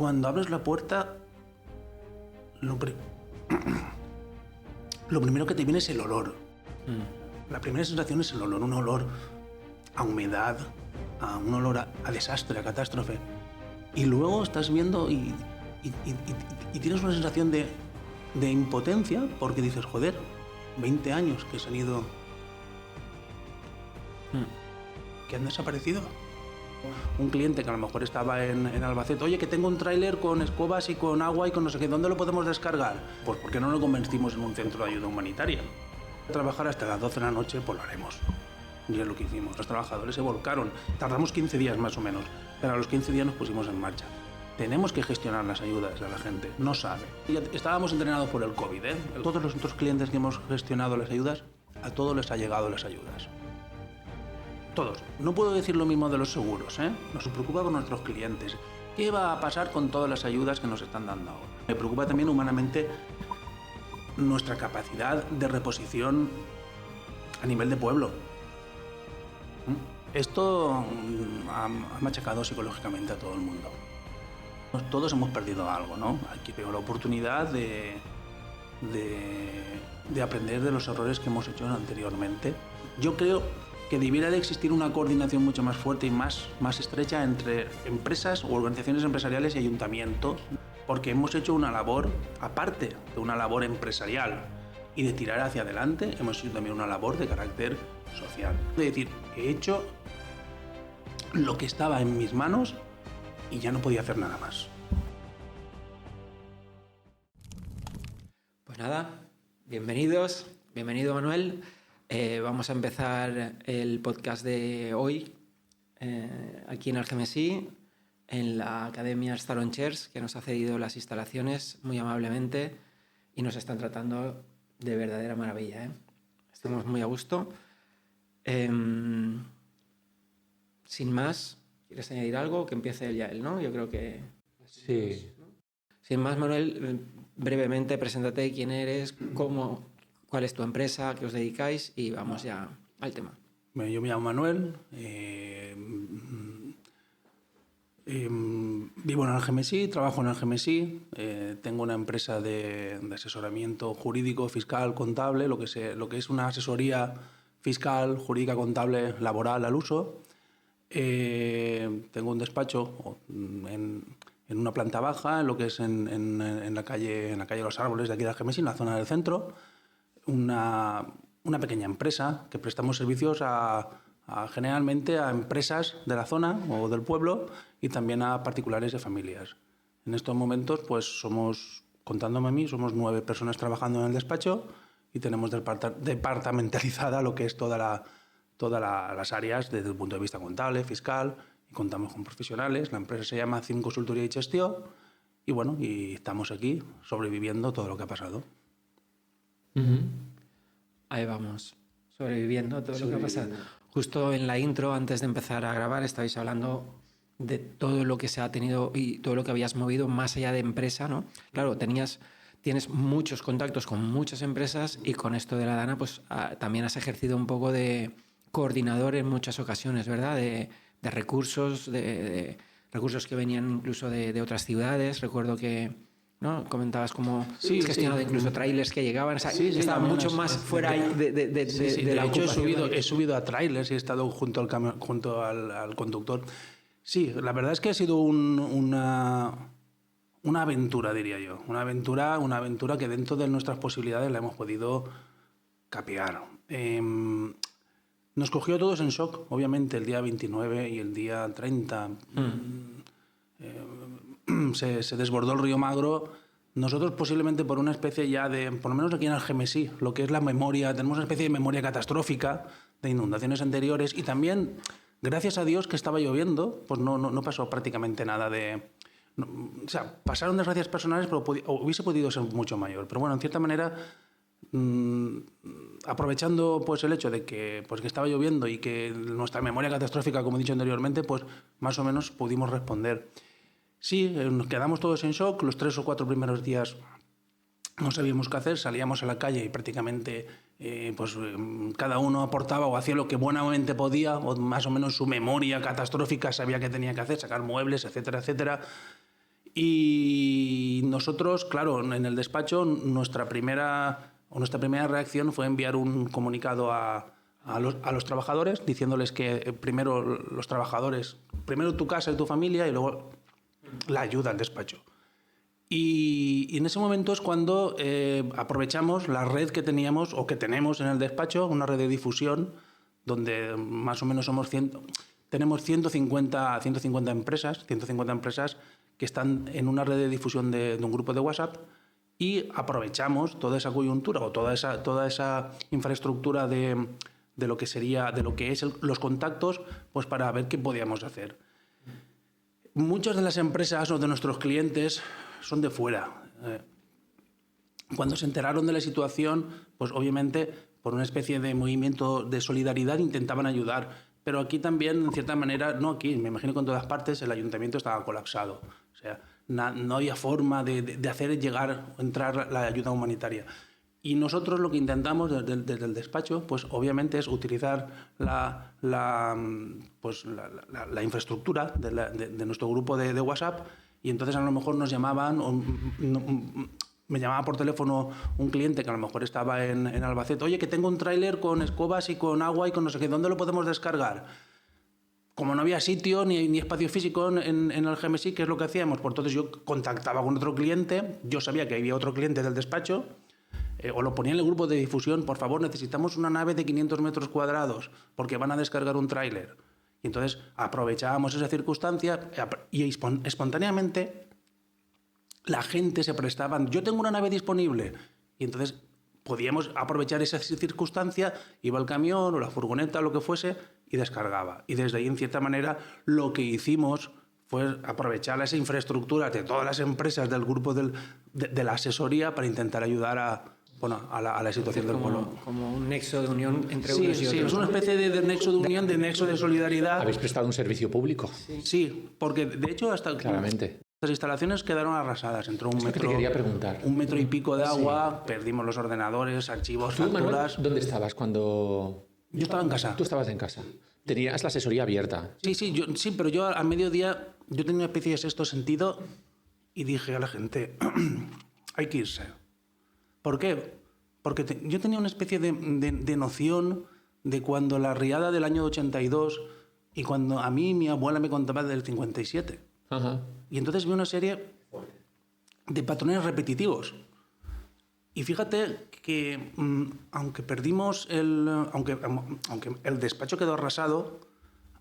Cuando abres la puerta, lo primero que te viene es el olor. La primera sensación es el olor, un olor a humedad, un olor a desastre, a catástrofe. Y luego estás viendo y tienes una sensación de impotencia porque dices, joder, 20 años que se han ido, que han desaparecido. Un cliente que a lo mejor estaba en Albacete, oye, que tengo un tráiler con escobas y con agua y con no sé qué, ¿dónde lo podemos descargar? Pues ¿por qué no lo convertimos en un centro de ayuda humanitaria? Trabajar hasta las 12 de la noche, pues lo haremos. Y es lo que hicimos. Los trabajadores se volcaron. Tardamos 15 días más o menos, pero a los 15 días nos pusimos en marcha. Tenemos que gestionar las ayudas a la gente, no sabe. Estábamos entrenados por el COVID, ¿eh? Todos los otros clientes que hemos gestionado las ayudas, a todos les ha llegado las ayudas. Todos. No puedo decir lo mismo de los seguros, ¿eh? Nos preocupa por nuestros clientes. ¿Qué va a pasar con todas las ayudas que nos están dando ahora? Me preocupa también humanamente nuestra capacidad de reposición a nivel de pueblo. Esto ha machacado psicológicamente a todo el mundo. Todos hemos perdido algo, ¿no? Aquí tengo la oportunidad de aprender de los errores que hemos hecho anteriormente. Yo creo que debiera de existir una coordinación mucho más fuerte y más estrecha entre empresas o organizaciones empresariales y ayuntamientos, porque hemos hecho una labor, aparte de una labor empresarial y de tirar hacia adelante, hemos hecho también una labor de carácter social. Es decir, he hecho lo que estaba en mis manos y ya no podía hacer nada más. Pues nada, bienvenido Manuel. Vamos a empezar el podcast de hoy aquí en Algemesí, en la Academia Start Chairs, que nos ha cedido las instalaciones muy amablemente y nos están tratando de verdadera maravilla, ¿eh? Estamos muy a gusto. Sin más, ¿quieres añadir algo? Que empiece ya él, ¿no? Yo creo que... Sí. Sin más, Manuel, brevemente, preséntate quién eres, cuál es tu empresa, a qué os dedicáis y vamos ya al tema. Yo me llamo Manuel, vivo en Algemesí, trabajo en Algemesí, tengo una empresa de asesoramiento jurídico, fiscal, contable, lo que es una asesoría fiscal, jurídica, contable, laboral al uso. Tengo un despacho en una planta baja, en lo que es en la calle Los Árboles de aquí de Algemesí, en la zona del centro. Una pequeña empresa que prestamos servicios generalmente a empresas de la zona o del pueblo y también a particulares de familias. En estos momentos, pues contándome a mí, somos 9 personas trabajando en el despacho y tenemos departamentalizada lo que es todas las áreas desde el punto de vista contable, fiscal, y contamos con profesionales. La empresa se llama CIM Consultoría y Gestión y bueno, y estamos aquí sobreviviendo todo lo que ha pasado. Ahí vamos, sobreviviendo todo lo que ha pasado. Justo en la intro, antes de empezar a grabar, estabais hablando de todo lo que se ha tenido y todo lo que habías movido más allá de empresa, ¿no? Claro, tienes muchos contactos con muchas empresas y con esto de la Dana, pues también has ejercido un poco de coordinador en muchas ocasiones, ¿verdad? De recursos, de recursos que venían incluso de otras ciudades. Recuerdo que... ¿no? Comentabas cómo gestionado incluso trailers que llegaban, o sea, estaba mucho más fuera de la ocupación. He subido a trailers y he estado junto al conductor. Sí, la verdad es que ha sido una aventura, diría yo. Una aventura que dentro de nuestras posibilidades la hemos podido capear. Nos cogió a todos en shock, obviamente, el día 29 y el día 30. Se desbordó el río Magro. Nosotros posiblemente por una especie ya de, por lo menos aquí en Algemesí, lo que es la memoria, tenemos una especie de memoria catastrófica de inundaciones anteriores y también, gracias a Dios que estaba lloviendo, pues no pasó prácticamente nada o sea, pasaron desgracias personales, pero hubiese podido ser mucho mayor. Pero bueno, en cierta manera, aprovechando pues el hecho de que estaba lloviendo y que nuestra memoria catastrófica, como he dicho anteriormente, pues más o menos pudimos responder. Sí, nos quedamos todos en shock. Los 3 o 4 primeros días no sabíamos qué hacer, salíamos a la calle y prácticamente cada uno aportaba o hacía lo que buenamente podía, o más o menos su memoria catastrófica sabía qué tenía que hacer, sacar muebles, etcétera, etcétera. Y nosotros, claro, en el despacho, nuestra primera reacción fue enviar un comunicado a los trabajadores diciéndoles que primero los trabajadores, primero tu casa y tu familia y luego la ayuda al despacho. Y en ese momento es cuando aprovechamos la red que teníamos o que tenemos en el despacho, una red de difusión donde más o menos tenemos 150 empresas que están en una red de difusión de un grupo de WhatsApp, y aprovechamos toda esa coyuntura o toda esa infraestructura de lo que es los contactos, pues para ver qué podíamos hacer. Muchas de las empresas o de nuestros clientes son de fuera. Cuando se enteraron de la situación, pues obviamente por una especie de movimiento de solidaridad intentaban ayudar. Pero aquí también, en cierta manera, no aquí, me imagino que en todas partes el ayuntamiento estaba colapsado. O sea, no había forma de hacer entrar la ayuda humanitaria. Y nosotros lo que intentamos desde el despacho, pues obviamente es utilizar la infraestructura de nuestro grupo de WhatsApp, y entonces a lo mejor nos llamaban, me llamaba por teléfono un cliente que a lo mejor estaba en Albacete. Oye, que tengo un tráiler con escobas y con agua y con no sé qué, ¿dónde lo podemos descargar? Como no había sitio ni espacio físico en el GMSI, ¿qué es lo que hacíamos? Pues entonces yo contactaba con otro cliente, yo sabía que había otro cliente del despacho, o lo ponía en el grupo de difusión: por favor, necesitamos una nave de 500 metros cuadrados porque van a descargar un tráiler. Y entonces aprovechábamos esa circunstancia y espontáneamente la gente se prestaba. Yo tengo una nave disponible. Y entonces podíamos aprovechar esa circunstancia, iba el camión o la furgoneta o lo que fuese y descargaba. Y desde ahí, en cierta manera, lo que hicimos fue aprovechar esa infraestructura de todas las empresas del grupo de la asesoría para intentar ayudar a la situación del pueblo. Como un nexo de unión entre unos y otros. Sí, es una especie de nexo de unión, de nexo de solidaridad. ¿Habéis prestado un servicio público? Sí, porque de hecho hasta... Claramente. Las instalaciones quedaron arrasadas. Entró un metro, te quería preguntar. 1 metro y pico de agua, perdimos los ordenadores, archivos, ¿Tú, facturas... Manuel, dónde estabas cuando...? Yo estaba en casa. Tú estabas en casa. Tenías la asesoría abierta. Sí, pero yo a mediodía yo tenía una especie de sexto sentido y dije a la gente, hay que irse. ¿Por qué? Porque yo tenía una especie de noción de cuando la riada del año 82 y cuando a mí mi abuela me contaba del 57. Ajá. Y entonces vi una serie de patrones repetitivos. Y fíjate que aunque perdimos aunque el despacho quedó arrasado,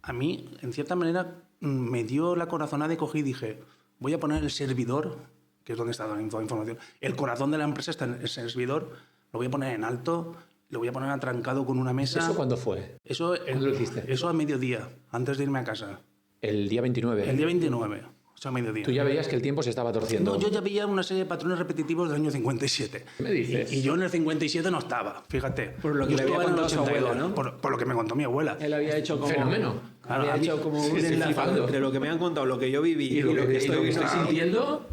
a mí, en cierta manera, me dio la corazonada y cogí y dije, voy a poner el servidor, que es donde está toda la información, el corazón de la empresa está en el servidor, lo voy a poner en alto, lo voy a poner atrancado con una mesa. ¿Eso cuándo fue? ¿Cuándo lo hiciste? Eso a mediodía, antes de irme a casa. El día 29. El día 29. O sea, a mediodía. Tú ya veías que el tiempo se estaba torciendo. No, yo ya veía una serie de patrones repetitivos del año 57. ¿Qué me dices? Y yo en el 57 no estaba, fíjate. Por lo que yo le había estaba en el contado su 82, abuela, ¿no? Por lo que me contó mi abuela. Él había hecho como... Fenómeno. Había hecho como un estoy enlace flipando. entre lo que me han contado, lo que yo viví y lo que estoy sintiendo.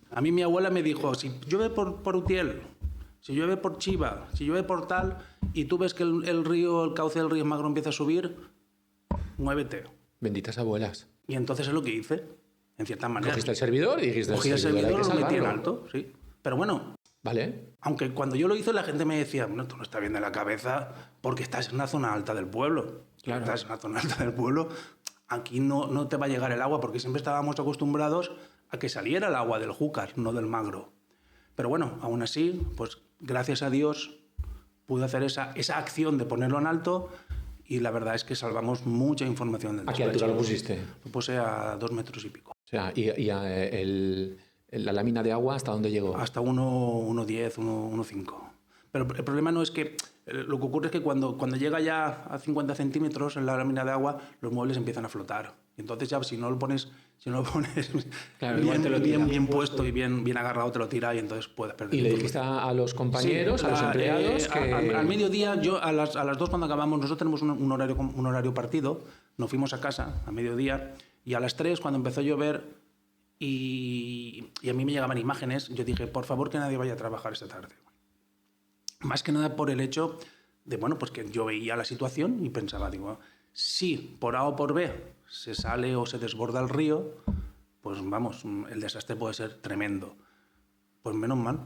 A mí mi abuela me dijo, si llueve por Utiel, si llueve por Chiva, si llueve por tal, y tú ves que el cauce del río Magro empieza a subir, muévete. Benditas abuelas. Y entonces es lo que hice, en cierta manera. Cogiste el servidor y dijiste... Cogí el servidor, hay que lo metí en salvarlo. alto, sí. Pero bueno, Vale. aunque cuando yo lo hice la gente me decía, no, tú no estás bien de la cabeza porque estás en una zona alta del pueblo. Claro. Estás en una zona alta del pueblo, aquí no te va a llegar el agua porque siempre estábamos acostumbrados a que saliera el agua del Júcar, no del Magro. Pero bueno, aún así, pues gracias a Dios pude hacer esa acción de ponerlo en alto y la verdad es que salvamos mucha información del ¿A qué despacho. altura lo pusiste? Lo puse a 2 metros y pico. O sea, la lámina de agua, ¿hasta dónde llegó? Hasta 1,10, 1,5. Pero el problema no es que... Lo que ocurre es que cuando llega ya a 50 centímetros en la lámina de agua, los muebles empiezan a flotar. Y entonces ya si no lo pones Claro, igual te lo tira. bien puesto y bien agarrado, te lo tira y entonces puedes perder. ¿Y le dijiste a los compañeros, a los empleados? Que... Al mediodía, yo a las 2 cuando acabamos, nosotros tenemos un horario partido, nos fuimos a casa a mediodía y a las 3 cuando empezó a llover y a mí me llegaban imágenes, yo dije, por favor que nadie vaya a trabajar esta tarde. Más que nada por el hecho de, bueno, pues que yo veía la situación y pensaba, digo, si por A o por B se sale o se desborda el río, pues vamos, el desastre puede ser tremendo. Pues menos mal.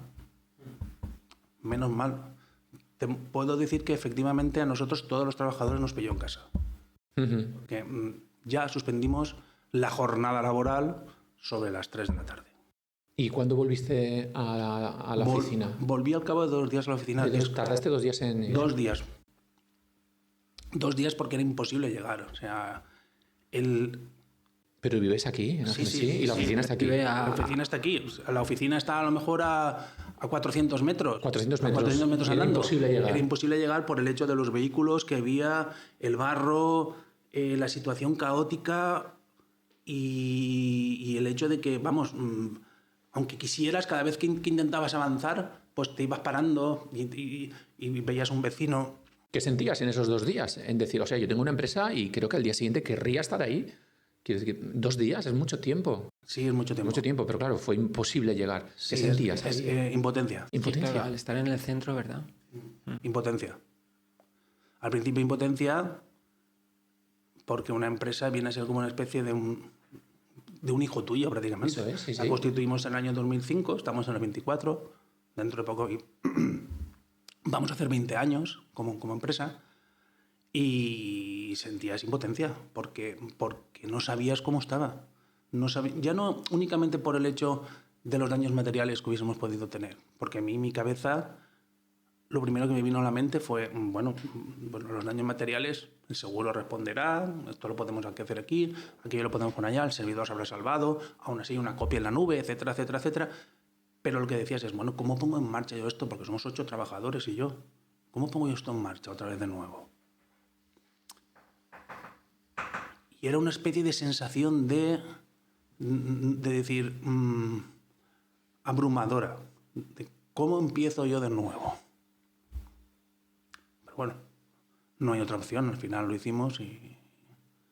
Menos mal. Te puedo decir que efectivamente a nosotros todos los trabajadores nos pilló en casa. Porque ya suspendimos la jornada laboral sobre las 3 de la tarde. ¿Y cuándo volviste a la oficina? Volví al cabo de 2 días a la oficina. ¿Tardaste 2 días en...? 2 días. 2 días porque era imposible llegar. O sea, ¿Pero vives aquí? Sí. ¿Y la oficina está aquí? La oficina está aquí. La oficina está a lo mejor a 400 metros. 400 metros. 400 metros Era andando. imposible llegar. Era imposible llegar por el hecho de los vehículos que había, el barro, la situación caótica y el hecho de que, vamos, aunque quisieras, cada vez que intentabas avanzar, pues te ibas parando y veías un vecino. ¿Qué sentías en esos 2 días? En decir, o sea, yo tengo una empresa y creo que al día siguiente querría estar ahí. Quiero decir, 2 días es mucho tiempo. Sí, es mucho tiempo. Mucho tiempo, pero claro, fue imposible llegar. Sí, ¿Qué sentías? Impotencia. Impotencia. Sí, claro, al estar en el centro, ¿verdad? Impotencia. Al principio impotencia porque una empresa viene a ser como una especie de un hijo tuyo prácticamente. Eso es, sí, La sí. constituimos en el año 2005, estamos en el 24, dentro de poco vamos a hacer 20 años como empresa y sentías impotencia porque no sabías cómo estaba. Ya no únicamente por el hecho de los daños materiales que hubiésemos podido tener, porque a mí mi cabeza... Lo primero que me vino a la mente fue, bueno, los daños materiales, el seguro responderá, esto lo podemos hacer aquí, aquello lo podemos poner allá, el servidor se habrá salvado, aún así una copia en la nube, etcétera, etcétera, etcétera. Pero lo que decías es, bueno, ¿cómo pongo en marcha yo esto? Porque somos 8 trabajadores y yo. ¿Cómo pongo yo esto en marcha otra vez de nuevo? Y era una especie de sensación de decir, abrumadora, de cómo empiezo yo de nuevo. Bueno, no hay otra opción, al final lo hicimos y...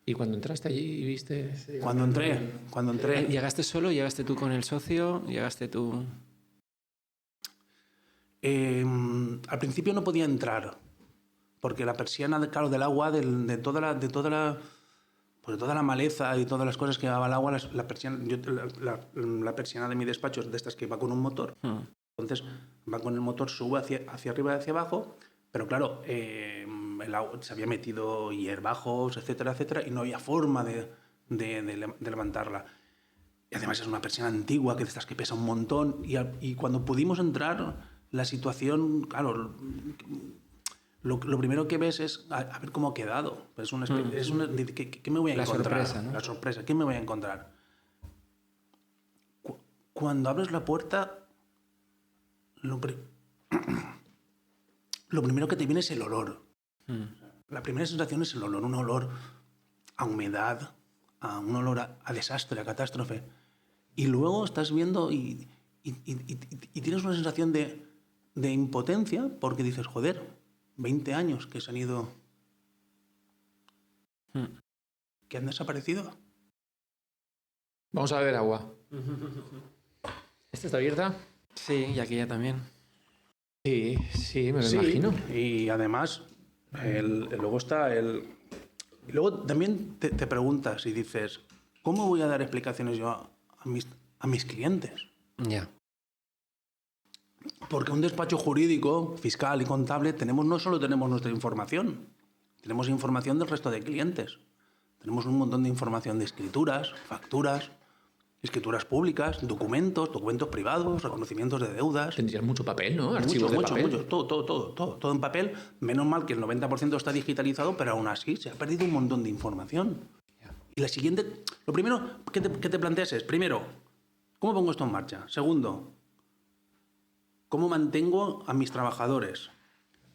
¿Y cuando entraste allí y viste...? Cuando entré... ¿Llegaste solo? ¿Llegaste tú con el socio? ¿Llegaste tú...? Al principio no podía entrar, porque la persiana, claro, del agua, de toda la maleza y todas las cosas que llevaba el agua, la persiana de mi despacho es de estas que va con un motor. Entonces va con el motor, sube hacia arriba y hacia abajo... Pero claro, el agua, se había metido hierbajos, etcétera, etcétera, y no había forma de levantarla. Y además es una persiana antigua, que de estas que pesa un montón. Y cuando pudimos entrar, la situación, claro, lo primero que ves es a ver cómo ha quedado. ¿Qué me voy a encontrar? Sorpresa, ¿no? La sorpresa, ¿qué me voy a encontrar? Cuando abres la puerta, lo primero que te viene es el olor. La primera sensación es el olor, un olor a humedad, un olor a desastre, a catástrofe. Y luego estás viendo y tienes una sensación de impotencia porque dices, joder, 20 años que se han ido, que han desaparecido. Vamos a beber agua. ¿Esta está abierta? Sí, y aquella también. Sí, me lo imagino. Y además, luego está el... Y luego también te preguntas y dices, ¿cómo voy a dar explicaciones yo a mis clientes? Ya. Porque un despacho jurídico, fiscal y contable, no solo tenemos nuestra información, tenemos información del resto de clientes. Tenemos un montón de información de escrituras, facturas, escrituras públicas, documentos privados, reconocimientos de deudas. Tendrías mucho papel, ¿no? Archivos de papel. Mucho, todo en papel. Menos mal que el 90% está digitalizado, pero aún así se ha perdido un montón de información. Y la siguiente, lo primero que te planteas es, primero, ¿cómo pongo esto en marcha? Segundo, ¿cómo mantengo a mis trabajadores?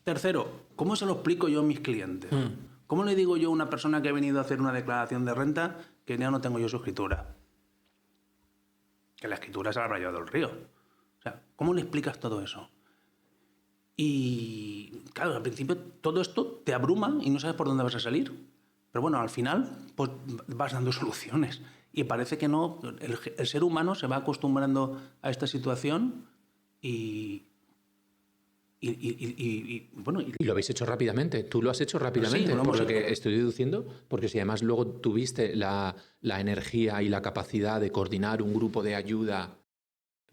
Tercero, ¿cómo se lo explico yo a mis clientes? ¿Cómo le digo yo a una persona que ha venido a hacer una declaración de renta que ya no tengo yo su escritura? Que la escritura se la habrá llevado el río. O sea, ¿cómo le explicas todo eso? Y claro, al principio todo esto te abruma y no sabes por dónde vas a salir. Pero bueno, al final pues vas dando soluciones. Y parece que no, el ser humano se va acostumbrando a esta situación y bueno, Y lo habéis hecho rápidamente, tú lo has hecho rápidamente, Sí, lo por hemos lo que hecho. estoy deduciendo, porque si además luego tuviste la energía y la capacidad de coordinar un grupo de ayuda,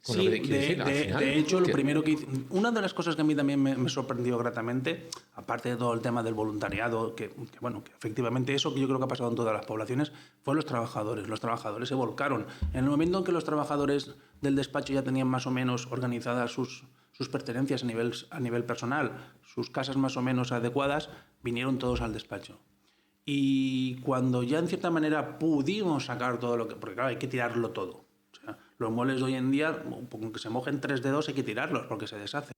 con lo Sí, que quiero decir, al final... de hecho, lo primero que hice, una de las cosas que a mí también me sorprendió gratamente, aparte de todo el tema del voluntariado, bueno, que efectivamente eso que yo creo que ha pasado en todas las poblaciones, fue los trabajadores. Los trabajadores se volcaron. En el momento en que los trabajadores del despacho ya tenían más o menos organizadas sus pertenencias a nivel personal, sus casas más o menos adecuadas, vinieron todos al despacho. Y cuando ya en cierta manera pudimos sacar todo lo que... Porque claro, hay que tirarlo todo. O sea, los muebles de hoy en día, aunque se mojen 3 dedos, hay que tirarlos porque se deshacen.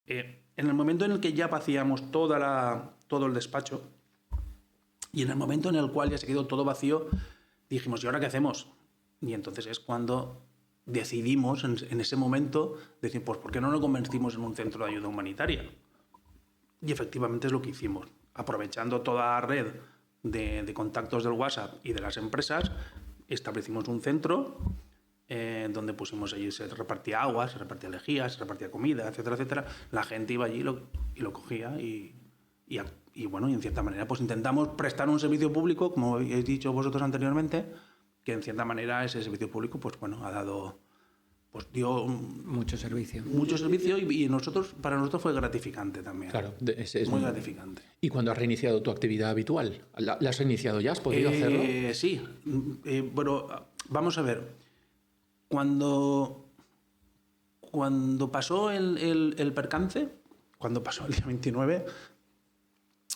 En el momento en el que ya vaciamos todo el despacho y en el momento en el cual ya se quedó todo vacío, dijimos, ¿y ahora qué hacemos? Y entonces es cuando decidimos en ese momento decir, pues ¿por qué no lo convertimos en un centro de ayuda humanitaria? Y efectivamente es lo que hicimos. Aprovechando toda la red de contactos del WhatsApp y de las empresas, establecimos un centro donde pusimos allí, se repartía agua, se repartía lejía, se repartía comida, etcétera, etcétera. La gente iba allí y lo cogía y bueno, y en cierta manera pues intentamos prestar un servicio público, como habéis dicho vosotros anteriormente, que en cierta manera ese servicio público pues bueno, ha dado... Pues dio Mucho servicio. mucho servicio y para nosotros fue gratificante también. Claro, es muy gratificante. ¿Y cuando has reiniciado tu actividad habitual? ¿La has reiniciado ya? ¿Has podido hacerlo? Sí. Bueno, vamos a ver. Cuando pasó el percance, cuando pasó el día 29,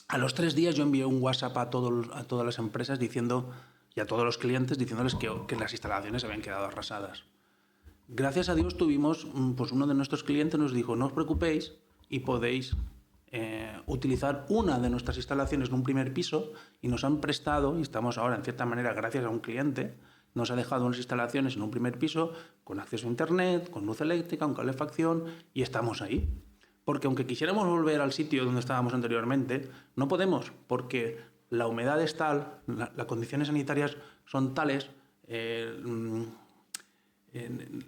a los 3 días yo envié un WhatsApp a todas las empresas diciendo, y a todos los clientes diciéndoles que las instalaciones habían quedado arrasadas. Gracias a Dios tuvimos, pues uno de nuestros clientes nos dijo, no os preocupéis y podéis utilizar una de nuestras instalaciones en un primer piso y nos han prestado, y estamos ahora en cierta manera gracias a un cliente, nos ha dejado unas instalaciones en un primer piso con acceso a internet, con luz eléctrica, con calefacción y estamos ahí. Porque aunque quisiéramos volver al sitio donde estábamos anteriormente, no podemos porque la humedad es tal, las condiciones sanitarias son tales,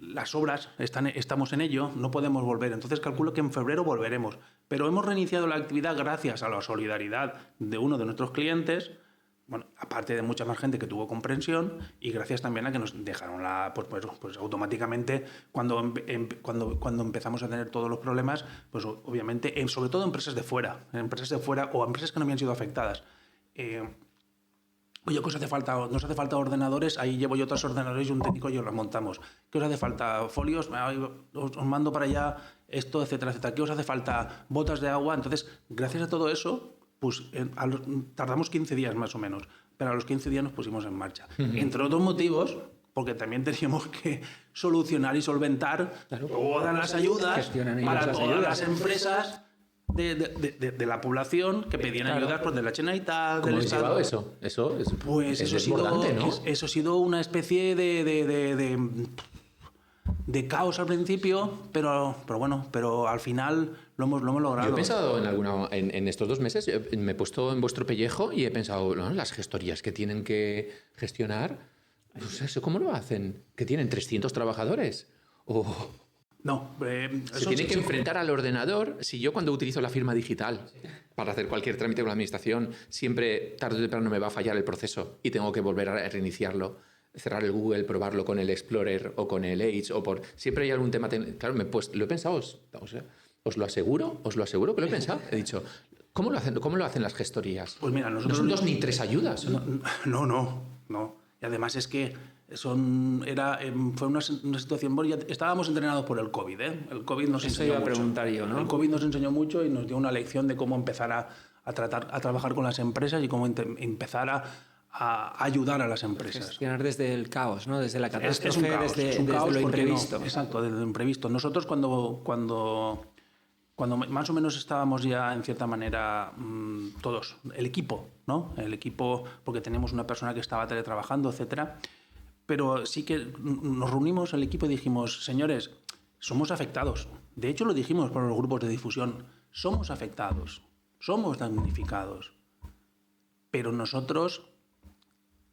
las obras, estamos en ello, no podemos volver. Entonces calculo que en febrero volveremos. Pero hemos reiniciado la actividad gracias a la solidaridad de uno de nuestros clientes, bueno, aparte de mucha más gente que tuvo comprensión y gracias también a que nos dejaron pues automáticamente cuando empezamos a tener todos los problemas, pues obviamente, sobre todo empresas de fuera o empresas que no habían sido afectadas. Oye, ¿qué os hace falta? ¿Nos hace falta ordenadores? Ahí llevo yo otros ordenadores y un técnico y os los montamos. ¿Qué os hace falta? ¿Folios? Os mando para allá esto, etcétera, etcétera. ¿Qué os hace falta? ¿Botas de agua? Entonces, gracias a todo eso, pues tardamos 15 días más o menos, pero a los 15 días nos pusimos en marcha. Entre otros motivos, porque también teníamos que solucionar y solventar todas las ayudas para todas las empresas de la población que pedían ayudas pues, de la Generalitat, del Estado. ¿Cómo eso? Pues eso ha sido una especie de caos al principio, pero bueno, pero al final lo hemos logrado. Yo he pensado en estos 2 meses, me he puesto en vuestro pellejo y he pensado, ¿no? Las gestorías que tienen que gestionar, pues eso, ¿cómo lo hacen? ¿Que tienen 300 trabajadores? No, se tiene que enfrentar al ordenador. Si yo cuando utilizo la firma digital para hacer cualquier trámite con la administración, siempre tarde o temprano me va a fallar el proceso y tengo que volver a reiniciarlo, cerrar el Google, probarlo con el Explorer o con el Edge siempre hay algún tema. Claro, lo he pensado, os lo aseguro que lo he pensado. He dicho, ¿cómo lo hacen las gestorías? Pues mira, nosotros no son 2 ni 3 ayudas. No. Y además es que fue una situación... Bueno, estábamos entrenados por el COVID, ¿eh? El COVID nos enseñó mucho. Preguntar yo, ¿no? El COVID nos enseñó mucho y nos dio una lección de cómo empezar a trabajar con las empresas y cómo empezar a ayudar a las empresas. Gestionar desde el caos, ¿no? Desde la catástrofe, es un caos, desde lo imprevisto. Exacto, desde lo imprevisto. Nosotros cuando más o menos estábamos ya en cierta manera todos, el equipo, ¿no? El equipo, porque teníamos una persona que estaba teletrabajando, etcétera. Pero sí que nos reunimos el equipo y dijimos, señores, somos afectados. De hecho, lo dijimos por los grupos de difusión. Somos afectados, somos damnificados. Pero nosotros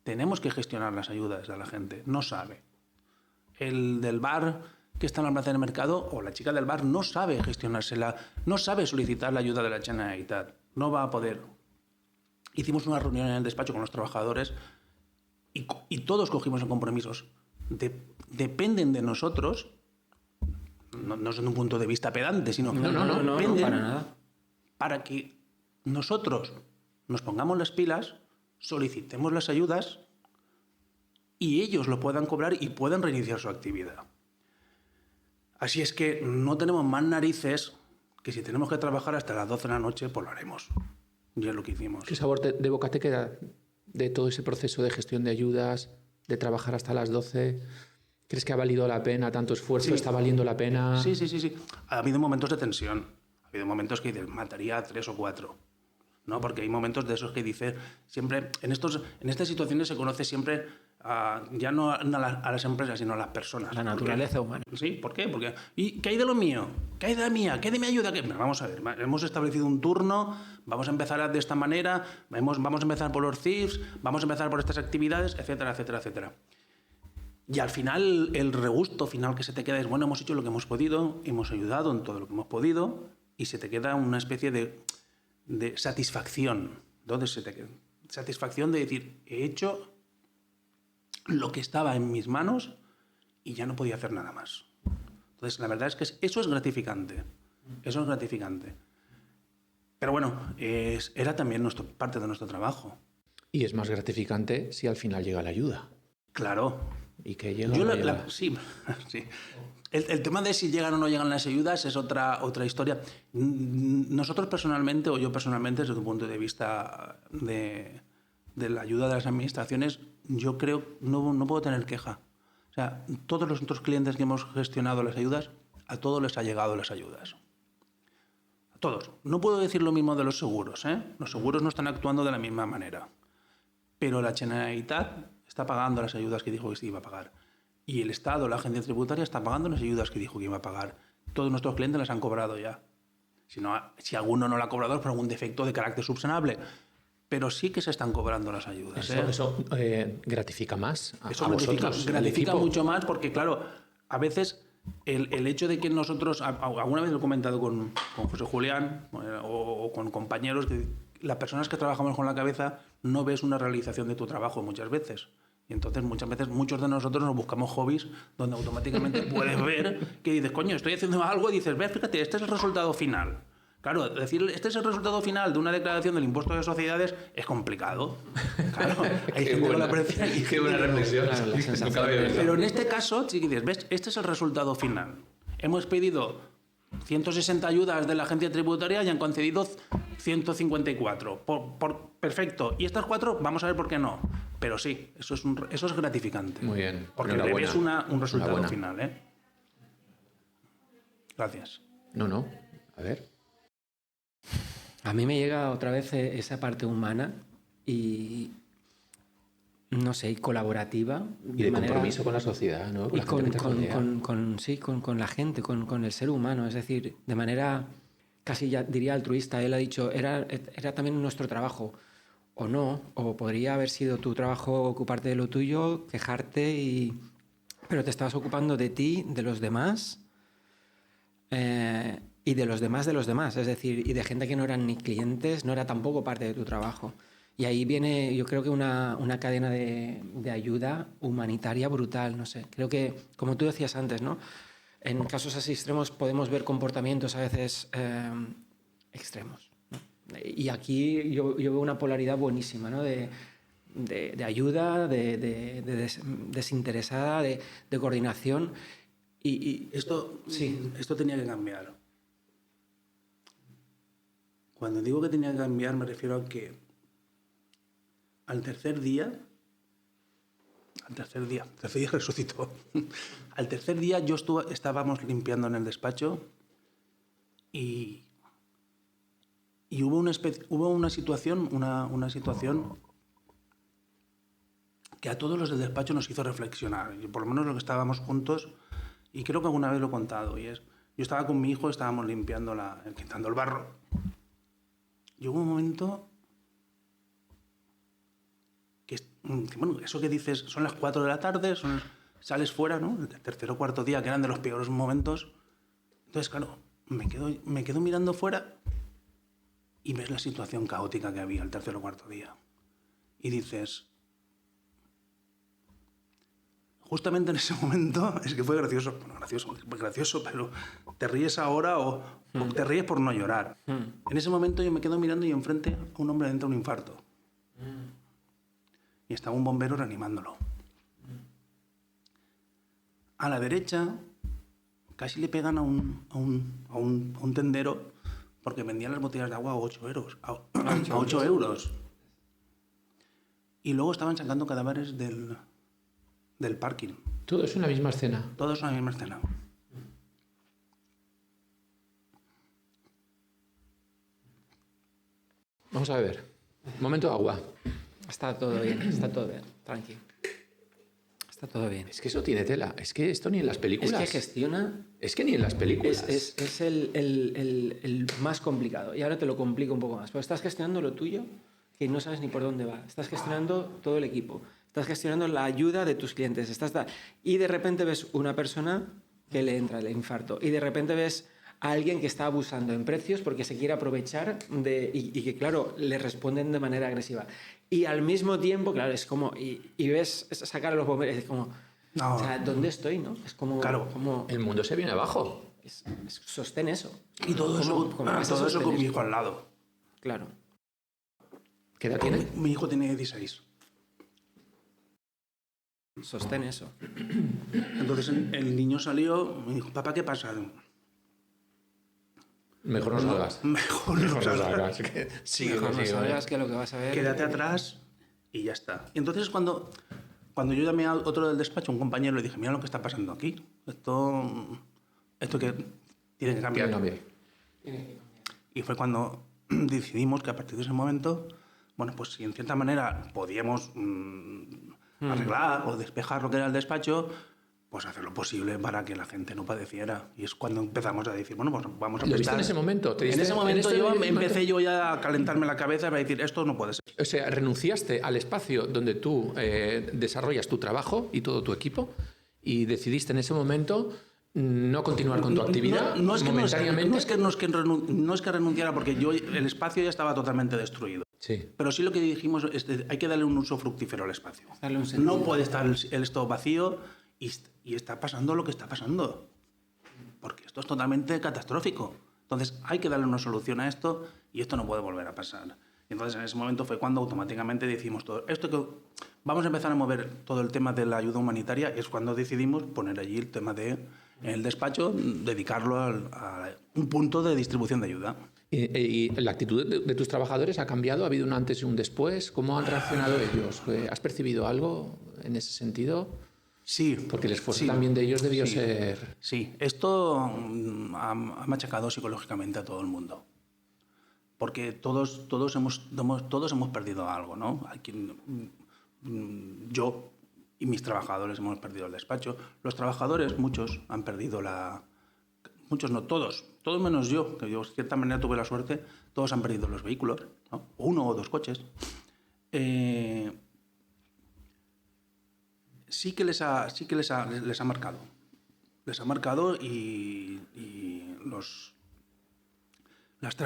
tenemos que gestionar las ayudas de la gente. No sabe. El del bar que está en la plaza del mercado o la chica del bar no sabe gestionársela, no sabe solicitar la ayuda de la Generalitat, no va a poder. Hicimos una reunión en el despacho con los trabajadores y todos cogimos en compromisos. Dependen de nosotros, no desde un punto de vista pedante, sino No, dependen para nada. para que nosotros nos pongamos las pilas, solicitemos las ayudas y ellos lo puedan cobrar y puedan reiniciar su actividad. Así es que no tenemos más narices que si tenemos que trabajar hasta las 12 de la noche, pues lo haremos. Y es lo que hicimos. ¿Qué sabor de boca te queda de todo ese proceso de gestión de ayudas, de trabajar hasta las 12? ¿Crees que ha valido la pena tanto esfuerzo? Sí. ¿Está valiendo la pena? Sí. Ha habido momentos de tensión. Ha habido momentos que dices, mataría a 3 o 4. ¿No? Porque hay momentos de esos que dices, siempre, en estas situaciones se conoce siempre ya no a las empresas, sino a las personas. La naturaleza humana. Sí, ¿por qué? Porque, ¿y qué hay de lo mío? ¿Qué hay de la mía? ¿Qué de mi ayuda? Vamos a ver, hemos establecido un turno, vamos a empezar de esta manera, vamos a empezar por los CIFs, vamos a empezar por estas actividades, etcétera, etcétera, etcétera. Y al final, el regusto final que se te queda es, bueno, hemos hecho lo que hemos podido, hemos ayudado en todo lo que hemos podido, y se te queda una especie de satisfacción. ¿Dónde se te queda? Satisfacción de decir, he hecho lo que estaba en mis manos y ya no podía hacer nada más. Entonces, la verdad es que eso es gratificante. Eso es gratificante. Pero bueno, era también parte de nuestro trabajo. Y es más gratificante si al final llega la ayuda. Claro. ¿Y que llega o no llega? Sí. El tema de si llegan o no llegan las ayudas es otra historia. Nosotros personalmente, o yo personalmente, desde un punto de vista de la ayuda de las administraciones, yo creo no puedo tener queja. O sea, todos los otros clientes que hemos gestionado las ayudas, a todos les ha llegado las ayudas. A todos. No puedo decir lo mismo de los seguros, ¿eh? Los seguros no están actuando de la misma manera. Pero la Generalitat está pagando las ayudas que dijo que se iba a pagar. Y el Estado, la agencia tributaria, está pagando las ayudas que dijo que iba a pagar. Todos nuestros clientes las han cobrado ya. Si alguno no la ha cobrado es por algún defecto de carácter subsanable. Pero sí que se están cobrando las ayudas. Eso gratifica más a vosotros. Gratifica mucho más porque, claro, a veces el hecho de que nosotros, alguna vez lo he comentado con José Julián o con compañeros, que las personas que trabajamos con la cabeza no ves una realización de tu trabajo muchas veces. Y entonces muchas veces muchos de nosotros nos buscamos hobbies donde automáticamente puedes ver que dices, coño, estoy haciendo algo y dices, ve, fíjate, este es el resultado final. Claro, decir, este es el resultado final de una declaración del impuesto de sociedades es complicado. Claro, hay gente que lo aprecia. Qué buena reflexión. Pero en este caso, si dices, ves, este es el resultado final. Hemos pedido 160 ayudas de la agencia tributaria y han concedido 154. Perfecto. Y estas 4, vamos a ver por qué no. Pero sí, eso es gratificante. Muy bien. Porque le ves un resultado final, ¿eh? Gracias. No. A ver. A mí me llega otra vez esa parte humana y, no sé, colaborativa. Y de compromiso con la sociedad, ¿no? Y con la gente, con el ser humano. Es decir, de manera casi ya diría altruista. Él ha dicho, era también nuestro trabajo. O no, o podría haber sido tu trabajo ocuparte de lo tuyo, quejarte, pero te estabas ocupando de ti, de los demás. Y de los demás, es decir, y de gente que no eran ni clientes, no era tampoco parte de tu trabajo. Y ahí viene, yo creo que una cadena de ayuda humanitaria brutal, no sé. Creo que, como tú decías antes, ¿no? En casos así extremos podemos ver comportamientos a veces extremos, ¿no? Y aquí yo veo una polaridad buenísima, ¿no? De ayuda, de desinteresada, de coordinación. Y esto tenía que cambiar. Cuando digo que tenía que cambiar me refiero a que al tercer día resucitó. Al tercer día estábamos limpiando en el despacho y hubo una situación que a todos los del despacho nos hizo reflexionar, y por lo menos los que estábamos juntos, y creo que alguna vez lo he contado, y es, yo estaba con mi hijo, estábamos quitando el barro, y hubo un momento que bueno, eso que dices, son las 4 de la tarde, sales fuera, ¿no? El tercer o cuarto día, que eran de los peores momentos. Entonces, claro, me quedo mirando fuera y ves la situación caótica que había el tercer o cuarto día. Y dices... Justamente en ese momento, es que fue gracioso, gracioso, pero te ríes ahora o te ríes por no llorar. En ese momento yo me quedo mirando y enfrente a un hombre entra un infarto. Y estaba un bombero reanimándolo. A la derecha casi le pegan a un tendero porque vendían las botellas de agua a 8 euros. A 8 euros. Y luego estaban sacando cadáveres del parking. Todo es una misma escena. Todo es una misma escena. Vamos a ver. Momento de agua. Está todo bien, tranqui. Está todo bien. Es que eso tiene tela. Es que esto ni en las películas. Es que gestiona... Es que ni en las películas. Es el más complicado. Y ahora te lo complico un poco más. Porque estás gestionando lo tuyo que no sabes ni por dónde va. Estás gestionando todo el equipo. Estás gestionando la ayuda de tus clientes. Y de repente ves una persona que le entra el infarto. Y de repente ves a alguien que está abusando en precios porque se quiere aprovechar y que, claro, le responden de manera agresiva. Y al mismo tiempo, claro, es como... Y ves sacar a los bomberos, es como... No. O sea, ¿dónde estoy, no? Es como... Claro. Como, El mundo se viene abajo. sostén eso. Y todo eso, ¿Cómo vas a todo eso sostener con mi eso? hijo al lado. Claro. ¿Qué edad tiene? Mi hijo tiene 16. Sostén eso. Entonces el niño salió y me dijo, papá, ¿qué pasa? Mejor no salgas. Mejor no salgas. Sigue, Mejor no sigue, salgas que lo que vas a ver... Quédate atrás y ya está. Y entonces cuando yo llamé a otro del despacho, un compañero, le dije, mira lo que está pasando aquí. Esto que tiene que cambiar. Cambiar. Y fue cuando decidimos que a partir de ese momento, bueno, pues si en cierta manera podíamos arreglar o despejar lo que era el despacho, pues hacer lo posible para que la gente no padeciera. Y es cuando empezamos a decir, bueno, pues vamos a ¿Lo viste prestar... en ese momento? En ese momento empecé yo ya a calentarme la cabeza para decir, esto no puede ser. O sea, renunciaste al espacio donde tú desarrollas tu trabajo y todo tu equipo y decidiste en ese momento no continuar con tu actividad momentáneamente. No es que renunciara porque el espacio ya estaba totalmente destruido. Sí. Pero sí lo que dijimos es que hay que darle un uso fructífero al espacio. Darle un sentido. No puede estar esto vacío y está pasando lo que está pasando. Porque esto es totalmente catastrófico. Entonces hay que darle una solución a esto y esto no puede volver a pasar. Y entonces en ese momento fue cuando automáticamente decidimos todo. Esto que vamos a empezar a mover todo el tema de la ayuda humanitaria es cuando decidimos poner allí el tema de en el despacho, dedicarlo a un punto de distribución de ayuda. ¿Y la actitud de tus trabajadores ha cambiado? ¿Ha habido un antes y un después? ¿Cómo han reaccionado ellos? ¿Has percibido algo en ese sentido? Sí. Porque el esfuerzo también de ellos debió ser... Sí, esto ha machacado psicológicamente a todo el mundo. Porque todos hemos perdido algo, ¿no? Yo y mis trabajadores hemos perdido el despacho. Los trabajadores, muchos, han perdido Muchos, no todos menos yo, que yo de cierta manera tuve la suerte, todos han perdido los vehículos, ¿no? 1 o 2 coches. Sí que les ha marcado. Les ha marcado y las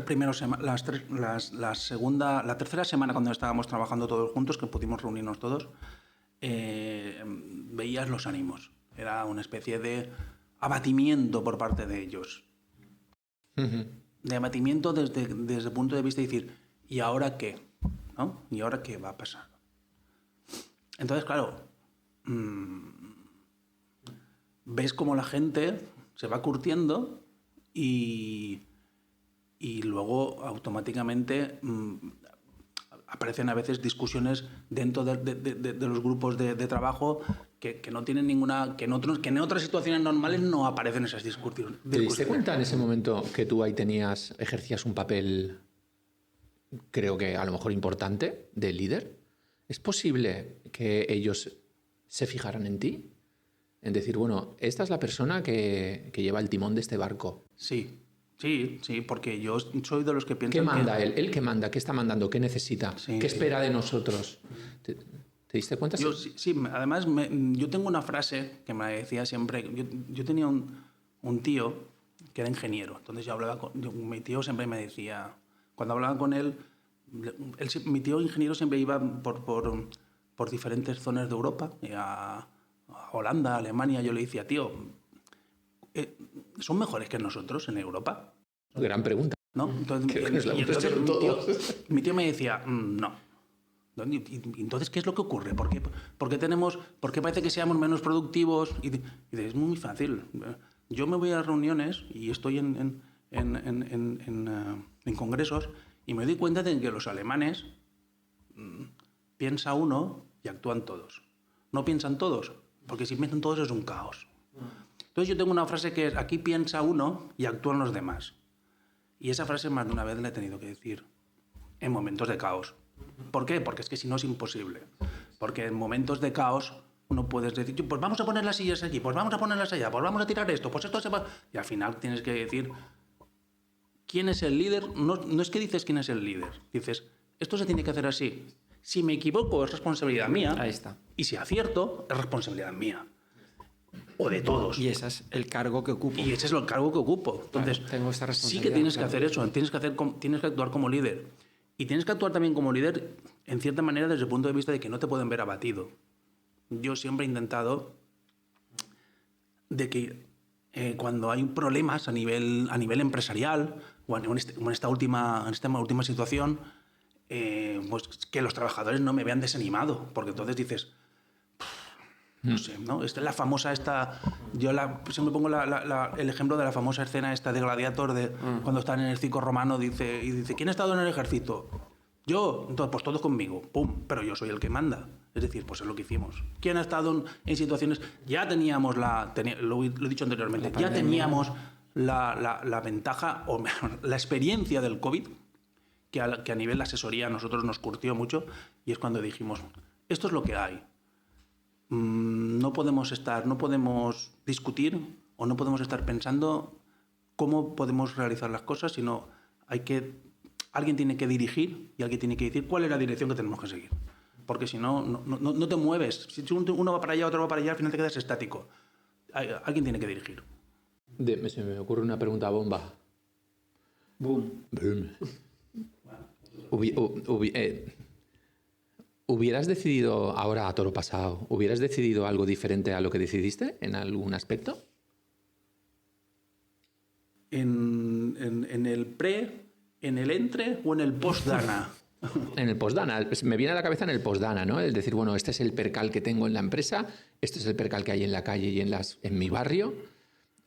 tercera semana cuando estábamos trabajando todos juntos, que pudimos reunirnos todos, veías los ánimos. Era una especie de abatimiento por parte de ellos. De abatimiento desde el punto de vista de decir, ¿y ahora qué? ¿No? ¿Y ahora qué va a pasar? Entonces, claro, ves cómo la gente se va curtiendo y luego automáticamente aparecen a veces discusiones dentro de los grupos de trabajo que no tienen ninguna... que en otras situaciones normales no aparecen esas discusiones. ¿Te diste cuenta en ese momento que tú ahí ejercías un papel, creo que a lo mejor importante, de líder? ¿Es posible que ellos se fijaran en ti? En decir, bueno, esta es la persona que lleva el timón de este barco. Sí, porque yo soy de los que piensan... ¿Qué manda él? ¿Él qué manda? ¿Qué está mandando? ¿Qué necesita? Sí, ¿Qué espera de nosotros? ¿Te diste cuenta? Yo, sí, además yo tengo una frase que me decía siempre. Yo tenía un tío que era ingeniero. Entonces yo hablaba mi tío siempre me decía, cuando hablaba con él, mi tío ingeniero siempre iba por diferentes zonas de Europa, a Holanda, Alemania. Yo le decía, tío, ¿son mejores que nosotros en Europa? Gran pregunta. ¿No? Entonces, mi tío me decía, no. ¿Y entonces qué es lo que ocurre? ¿Por qué parece que seamos menos productivos? Y es muy fácil. Yo me voy a reuniones y estoy en congresos y me doy cuenta de que los alemanes piensa uno y actúan todos. No piensan todos, porque si piensan todos es un caos. Entonces yo tengo una frase que es, aquí piensa uno y actúan los demás. Y esa frase más de una vez la he tenido que decir en momentos de caos. ¿Por qué? Porque es que si no es imposible. Porque en momentos de caos no puedes decir, pues vamos a poner las sillas allí, pues vamos a ponerlas allá, pues vamos a tirar esto, pues esto se va... Y al final tienes que decir, ¿quién es el líder? No es que dices quién es el líder. Dices, esto se tiene que hacer así. Si me equivoco es responsabilidad mía. Ahí está. Y si acierto es responsabilidad mía. O de todos. Y ese es el cargo que ocupo. Y ese es el cargo que ocupo. Entonces, claro, tengo esta responsabilidad, sí que tienes que hacer eso, tienes que actuar como líder. Y tienes que actuar también como líder, en cierta manera, desde el punto de vista de que no te pueden ver abatido. Yo siempre he intentado de que cuando hay problemas a nivel empresarial o en esta última situación, pues que los trabajadores no me vean desanimado, porque entonces dices... No sé, ¿no? Esta es la famosa yo siempre pongo el ejemplo de la famosa escena esta de Gladiator, cuando están en el circo romano, dice, ¿quién ha estado en el ejército? Yo. Entonces, pues todos conmigo. ¡Pum! Pero yo soy el que manda. Es decir, pues es lo que hicimos. ¿Quién ha estado en situaciones? Ya teníamos lo he dicho anteriormente, ya teníamos la ventaja, o mejor, la experiencia del COVID, que a nivel de asesoría a nosotros nos curtió mucho, y es cuando dijimos, esto es lo que hay. No podemos discutir o no podemos estar pensando cómo podemos realizar las cosas, sino alguien tiene que dirigir y alguien tiene que decir cuál es la dirección que tenemos que seguir. Porque si no, no te mueves. Si uno va para allá, otro va para allá, al final te quedas estático. Alguien tiene que dirigir. Se me ocurre una pregunta bomba. Boom. ¿Hubieras decidido ahora a toro pasado, hubieras decidido algo diferente a lo que decidiste en algún aspecto? ¿En el pre, en el entre o en el post-Dana? En el post-Dana. Me viene a la cabeza en el post-Dana, ¿no? El decir, bueno, este es el percal que tengo en la empresa, este es el percal que hay en la calle y en mi barrio.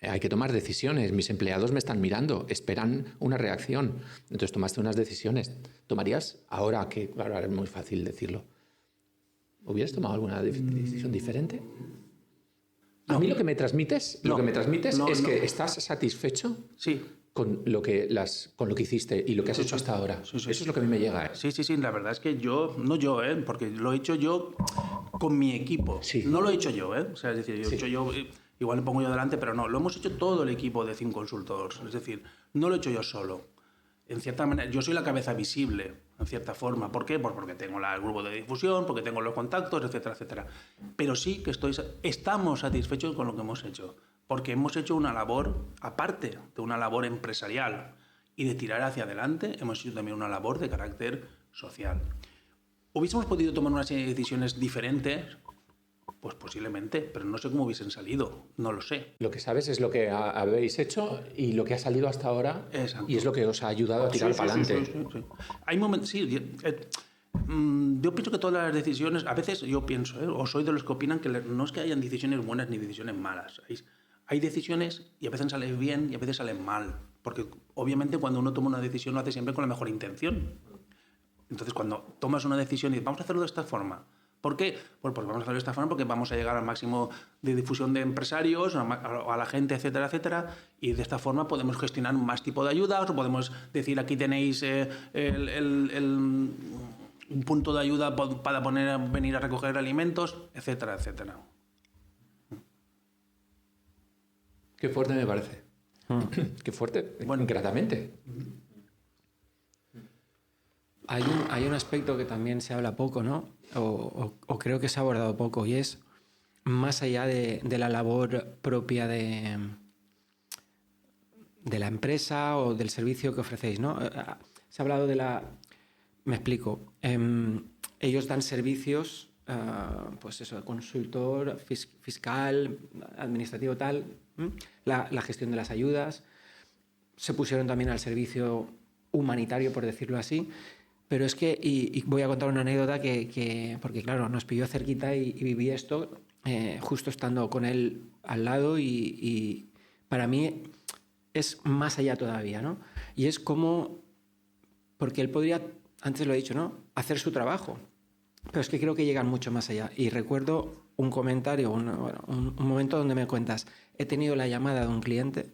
Hay que tomar decisiones. Mis empleados me están mirando, esperan una reacción. Entonces tomaste unas decisiones. ¿Tomarías ahora, que claro, ahora es muy fácil decirlo, hubieras tomado alguna decisión diferente? No. A mí lo que me transmites, es que estás satisfecho con lo que hiciste y lo que has hecho hasta ahora. Sí. Eso es lo que a mí me llega. Sí. La verdad es que porque lo he hecho yo con mi equipo. Sí. No lo he hecho yo, O sea, es decir, he hecho yo... Igual le pongo yo delante, pero no. Lo hemos hecho todo el equipo de 5 consultores. Es decir, no lo he hecho yo solo. En cierta manera, yo soy la cabeza visible, en cierta forma. ¿Por qué? Pues porque tengo el grupo de difusión, porque tengo los contactos, etcétera, etcétera. Pero sí que estamos satisfechos con lo que hemos hecho. Porque hemos hecho una labor, aparte de una labor empresarial y de tirar hacia adelante, hemos hecho también una labor de carácter social. ¿Hubiésemos podido tomar una serie de decisiones diferentes? Pues posiblemente, pero no sé cómo hubiesen salido, no lo sé. Lo que sabes es lo que habéis hecho y lo que ha salido hasta ahora. Exacto. Y es lo que os ha ayudado a tirar para adelante. Sí. Hay momentos, yo pienso que todas las decisiones, a veces yo pienso, o soy de los que opinan que no es que hayan decisiones buenas ni decisiones malas. Hay decisiones y a veces salen bien y a veces salen mal, porque obviamente cuando uno toma una decisión lo hace siempre con la mejor intención. Entonces cuando tomas una decisión y dices, vamos a hacerlo de esta forma. ¿Por qué? Pues vamos a hacerlo de esta forma porque vamos a llegar al máximo de difusión de empresarios, a la gente, etcétera, etcétera, y de esta forma podemos gestionar más tipo de ayudas, o podemos decir aquí tenéis un punto de ayuda para venir a recoger alimentos, etcétera, etcétera. Qué fuerte me parece. Qué fuerte, bueno, gratamente. Hay un aspecto que también se habla poco, ¿no? O creo que se ha abordado poco, y es más allá de la labor propia de la empresa o del servicio que ofrecéis, ¿no? Se ha hablado de la... Me explico. Ellos dan servicios, pues eso, de consultor, fiscal, administrativo, tal, la gestión de las ayudas. Se pusieron también al servicio humanitario, por decirlo así. Pero es que, y voy a contar una anécdota porque claro, nos pilló cerquita y viví esto justo estando con él al lado y para mí es más allá todavía, ¿no? Y es como, porque él podría, antes lo he dicho, ¿no? Hacer su trabajo, pero es que creo que llegan mucho más allá. Y recuerdo un comentario, un momento donde me cuentas, he tenido la llamada de un cliente,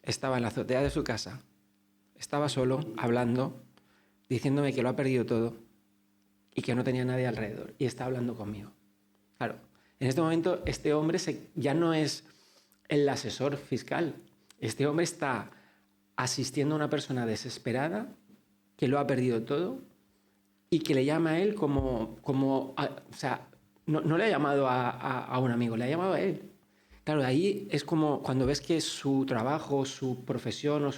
estaba en la azotea de su casa, estaba solo, hablando, diciéndome que lo ha perdido todo y que no tenía nadie alrededor y está hablando conmigo. Claro, en este momento este hombre ya no es el asesor fiscal. Este hombre está asistiendo a una persona desesperada que lo ha perdido todo y que le llama a él o sea, no le ha llamado a un amigo, le ha llamado a él. Claro, ahí es como cuando ves que su trabajo, su profesión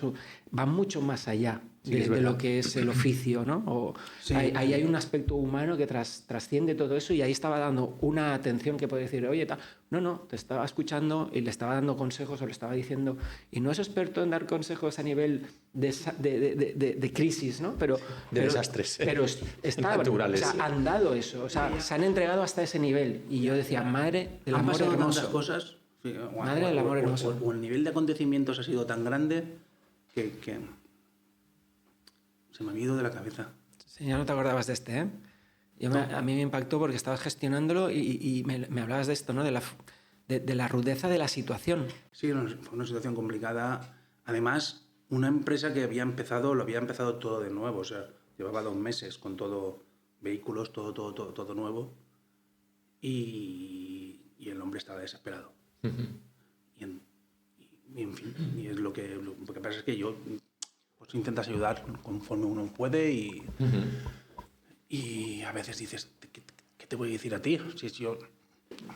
va mucho más allá de lo que es el oficio, ¿no? Ahí hay un aspecto humano que trasciende todo eso y ahí estaba dando una atención que puede decir, oye, no, te estaba escuchando y le estaba dando consejos o le estaba diciendo, y no es experto en dar consejos a nivel de crisis, ¿no? Pero desastres. Pero naturales. O sea, han dado eso, o sea, se han entregado hasta ese nivel. Y yo decía, madre del amor hermoso. Tantas cosas. Sí, Madre del amor hermoso. O el nivel de acontecimientos ha sido tan grande que se me ha ido de la cabeza. Sí, ya no te acordabas de este, ¿eh? A mí me impactó porque estabas gestionándolo y me hablabas de esto, ¿no? De la rudeza de la situación. Sí, fue una situación complicada. Además, una empresa que lo había empezado todo de nuevo. O sea, llevaba 2 meses con todo, vehículos, todo nuevo. Y el hombre estaba desesperado. Y en fin, y es lo que pasa es que yo pues intentas ayudar conforme uno puede y a veces dices, ¿qué te voy a decir a ti? Si yo,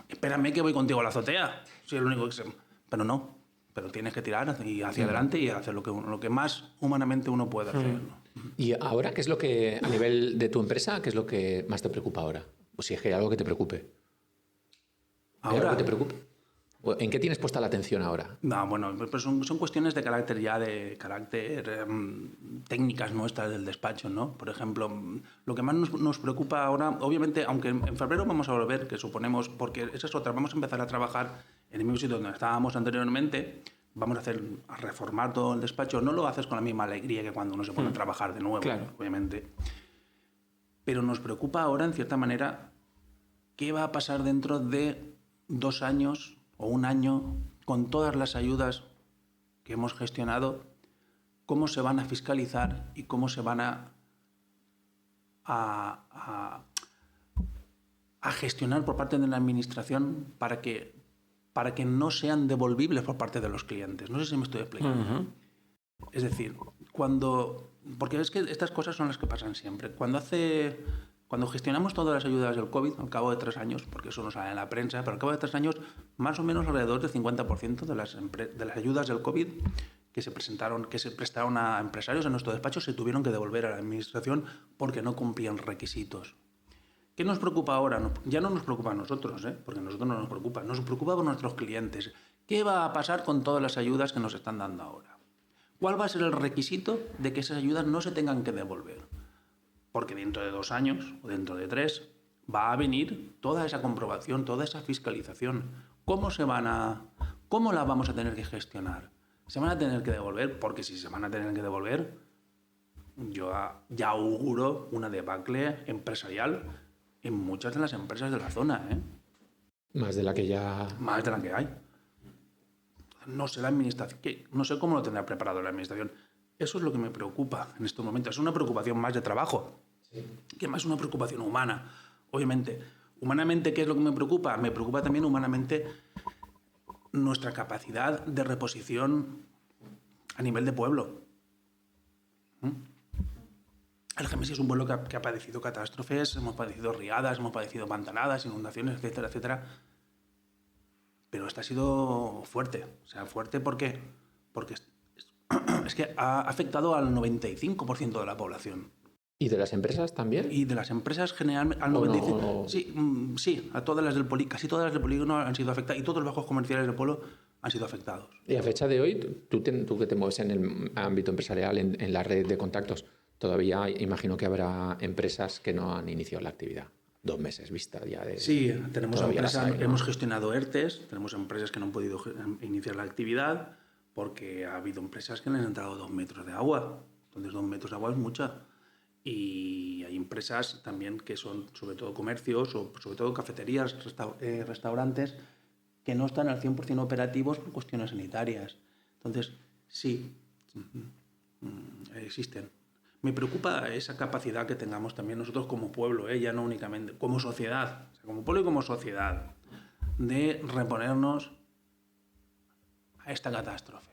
espérame que voy contigo a la azotea, si es lo único que sé. Pero tienes que tirar hacia adelante y hacer lo que más humanamente uno puede hacer, ¿no? ¿Y ahora qué es lo que, a nivel de tu empresa, qué es lo que más te preocupa ahora? O si es que hay algo que te preocupe. ¿Hay algo que te preocupe? ¿En qué tienes puesta la atención ahora? No, bueno, pues son cuestiones de carácter técnicas nuestras del despacho, ¿no? Por ejemplo, lo que más nos preocupa ahora, obviamente, aunque en febrero vamos a volver, que suponemos, porque esa es otra, vamos a empezar a trabajar en el mismo sitio donde estábamos anteriormente, vamos a reformar todo el despacho. No lo haces con la misma alegría que cuando uno se pone a trabajar de nuevo, claro, obviamente. Pero nos preocupa ahora, en cierta manera, qué va a pasar dentro de 2 años o 1 año con todas las ayudas que hemos gestionado, cómo se van a fiscalizar y cómo se van a gestionar por parte de la administración para que no sean devolvibles por parte de los clientes. No sé si me estoy explicando. Es decir, porque es que estas cosas son las que pasan siempre. Cuando gestionamos todas las ayudas del COVID, al cabo de 3 años, porque eso no sale en la prensa, pero al cabo de 3 años, más o menos alrededor del 50% de las ayudas del COVID que se prestaron a empresarios en nuestro despacho se tuvieron que devolver a la administración porque no cumplían requisitos. ¿Qué nos preocupa ahora? Ya no nos preocupa a nosotros, porque a nosotros no nos preocupa por nuestros clientes. ¿Qué va a pasar con todas las ayudas que nos están dando ahora? ¿Cuál va a ser el requisito de que esas ayudas no se tengan que devolver? Porque dentro de 2 años o dentro de 3 va a venir toda esa comprobación, toda esa fiscalización. ¿Cómo la vamos a tener que gestionar? ¿Se van a tener que devolver? Porque si se van a tener que devolver, yo ya auguro una debacle empresarial en muchas de las empresas de la zona, ¿eh? Más de la que hay. No sé la administración, no sé cómo lo tendrá preparado la administración. Eso es lo que me preocupa en estos momentos. Es una preocupación más de trabajo, que más una preocupación humana. Obviamente, humanamente, ¿qué es lo que me preocupa? Me preocupa también humanamente nuestra capacidad de reposición a nivel de pueblo. Algemesí es un pueblo que ha padecido catástrofes, hemos padecido riadas, hemos padecido pantanadas, inundaciones, etcétera, etcétera. Pero esta ha sido fuerte. O sea, fuerte porque es que ha afectado al 95% de la población. ¿Y de las empresas también? Y de las empresas generalmente al 95%. Sí, a todas las del polígono, casi todas las del polígono han sido afectadas y todos los bajos comerciales del pueblo han sido afectados. Y a fecha de hoy, tú que te mueves en el ámbito empresarial, en la red de contactos, todavía imagino que habrá empresas que no han iniciado la actividad. 2 meses vista ya de... Sí, tenemos empresas, ¿no? hemos gestionado ERTEs, tenemos empresas que no han podido iniciar la actividad porque ha habido empresas que les han entrado 2 metros de agua. Entonces 2 metros de agua es mucha. Y hay empresas también que son sobre todo comercios o sobre todo cafeterías, restaurantes que no están al 100% operativos por cuestiones sanitarias. Entonces, sí, existen. Me preocupa esa capacidad que tengamos también nosotros como pueblo, ya no únicamente, como sociedad, o sea, como pueblo y como sociedad, de reponernos a esta catástrofe.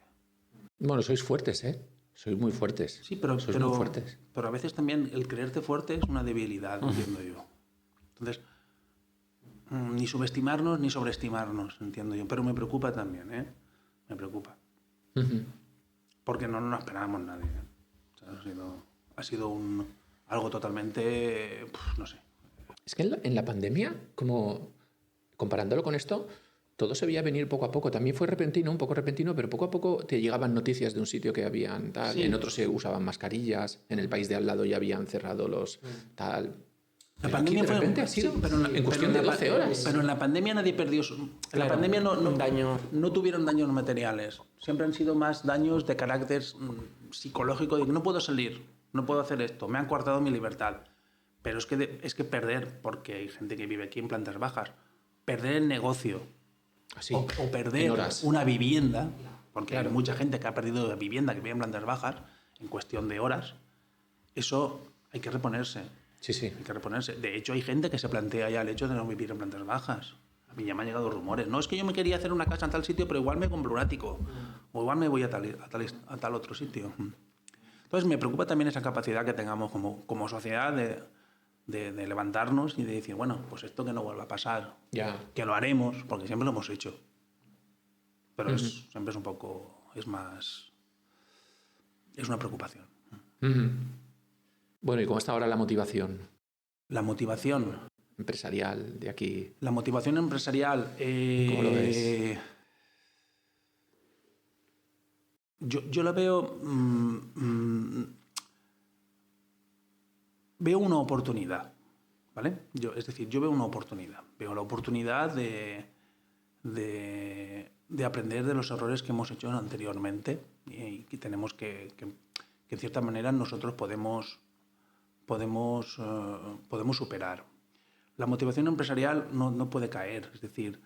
Bueno, sois fuertes, ¿eh? Sois muy fuertes. Sí, pero muy fuertes. Pero a veces también el creerte fuerte es una debilidad, entiendo yo. Entonces, ni subestimarnos ni sobreestimarnos, entiendo yo. Pero me preocupa también, ¿eh? Me preocupa. Porque no nos esperábamos nadie. O sea, ha sido algo totalmente, no sé. Es que en la pandemia, como comparándolo con esto, todo se veía venir poco a poco. También fue repentino, un poco repentino, pero poco a poco te llegaban noticias de un sitio que habían tal, Sí. En otros se usaban mascarillas, en el país de al lado ya habían cerrado los tal. La pandemia de repente ha sido en cuestión de 12 horas. Pero en la pandemia nadie perdió en la pandemia no tuvieron daños materiales. Siempre han sido más daños de carácter psicológico, de que no puedo salir, no puedo hacer esto, me han coartado mi libertad. Pero es que perder, porque hay gente que vive aquí en plantas bajas, perder el negocio Así, o perder una vivienda, porque hay mucha gente que ha perdido la vivienda, que vive en plantas bajas, en cuestión de horas, eso hay que reponerse. Sí. Hay que reponerse. De hecho, hay gente que se plantea ya el hecho de no vivir en plantas bajas. A mí ya me han llegado rumores. No, es que yo me quería hacer una casa en tal sitio, pero igual me compro un ático. O igual me voy a tal otro sitio. Entonces, me preocupa también esa capacidad que tengamos como sociedad de levantarnos y de decir, bueno, pues esto que no vuelva a pasar. Ya. Que lo haremos, porque siempre lo hemos hecho. Pero siempre es un poco... Es más... Es una preocupación. Bueno, ¿y cómo está ahora la motivación La motivación... empresarial de aquí? La motivación empresarial... ¿Cómo lo ves? Yo la veo... veo una oportunidad, ¿vale? Es decir, yo veo una oportunidad. Veo la oportunidad de aprender de los errores que hemos hecho anteriormente y que tenemos que en cierta manera nosotros podemos superar. La motivación empresarial no puede caer, es decir,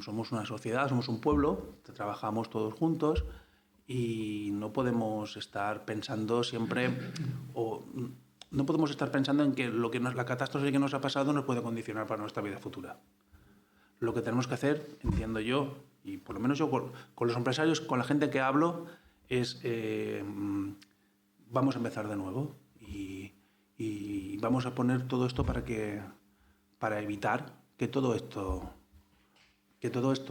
somos una sociedad, somos un pueblo, trabajamos todos juntos y no podemos estar pensando siempre no podemos estar pensando en que la catástrofe que nos ha pasado nos puede condicionar para nuestra vida futura. Lo que tenemos que hacer, entiendo yo, y por lo menos yo con los empresarios, con la gente que hablo, es vamos a empezar de nuevo y vamos a poner todo esto para evitar que todo esto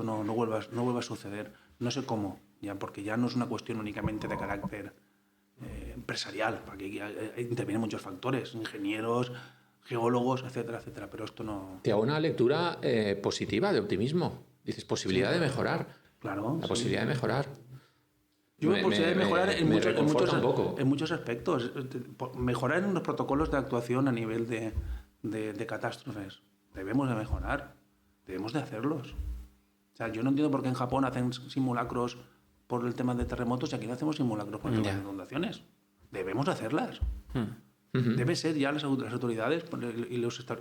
no vuelva a suceder. No sé cómo, porque ya no es una cuestión únicamente de carácter empresarial, porque intervienen muchos factores, ingenieros, geólogos, etcétera, etcétera, pero esto no... Te hago una lectura positiva, de optimismo. Dices, posibilidad de mejorar. Claro. La posibilidad de mejorar. Yo veo posibilidad de mejorar en muchos aspectos. Mejorar en los protocolos de actuación a nivel de catástrofes. Debemos de mejorar. Debemos de hacerlos. O sea, yo no entiendo por qué en Japón hacen simulacros por el tema de terremotos y aquí no hacemos simulacros por el tema de inundaciones. Debemos de hacerlas. Debe ser ya las autoridades